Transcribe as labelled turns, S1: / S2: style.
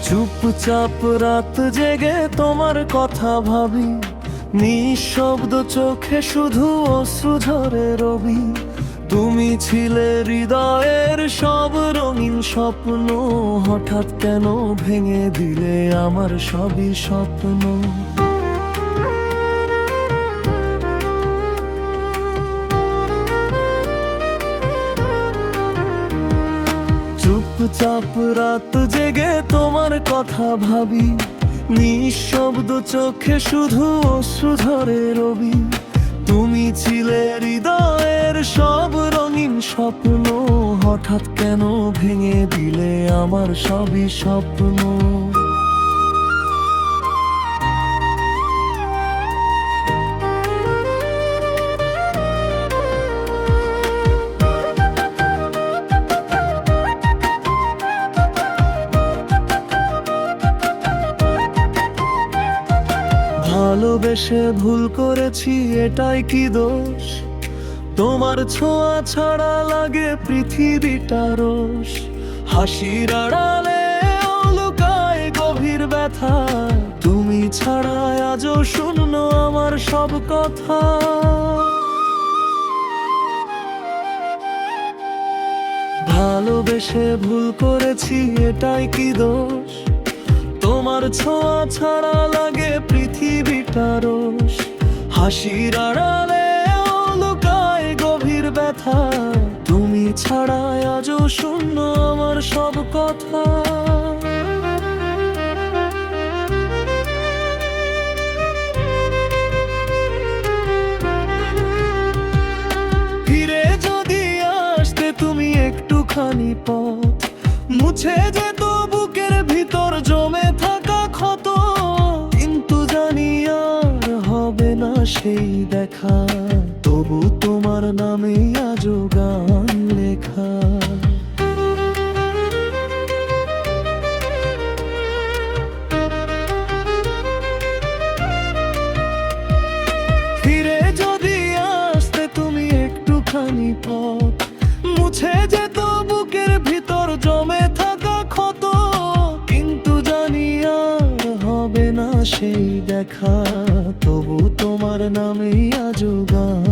S1: চুপচাপ রাত জেগে তোমার কথা ভাবি, নিঃশব্দ চোখে শুধু অশ্রু ঝরে রবি। তুমি ছিলে হৃদয়ের সব রঙিন স্বপ্ন, হঠাৎ কেন ভেঙে দিলে আমার সবই স্বপ্ন। চুপচাপ রাত জেগে তোমার কথা ভাবি, নিঃশব্দ চোখে শুধু অশ্রু ঝরে রবি। তুমি ছিলে হৃদয়ের সব রঙিন স্বপ্ন, হঠাৎ কেন ভেঙে দিলে আমার সবই স্বপ্ন। ভালোবেসে ভুল করেছি, এটাই কি দোষ? তোমার ছোঁয়া ছাড়া লাগে পৃথিবীটা রোষ। হাসির আড়ালে লুকায় গভীর ব্যথা, তুমি ছাড়া আজও শূন্য আমার সব কথা। ভালোবেসে ভুল করেছি, এটাই কি দোষ? তোমার ছোঁয়া ছাড়া লাগে পৃথিবীটা রোষ। হাসির আড়ালে লুকায় গভীর ব্যথা, তুমি ছাড়া আজও শূন্য আমার সব কথা। ফিরে যদি আসতে তুমি একটুখানি পথ, মুছে যেত বুকের ভিতর জমে থাকা ক্ষত। কিন্তু জানি আর হবে না সেই দেখা, তবু তোমার নামে আজও গান লেখা। ফিরে যদি আসতে তুমি একটুখানি পথ, মুছে যেত বুকের ভিতর জমে থাকা ক্ষত। কিন্তু জানি আর হবে না সেই দেখা, তবু তোমার নামেই আজও গান।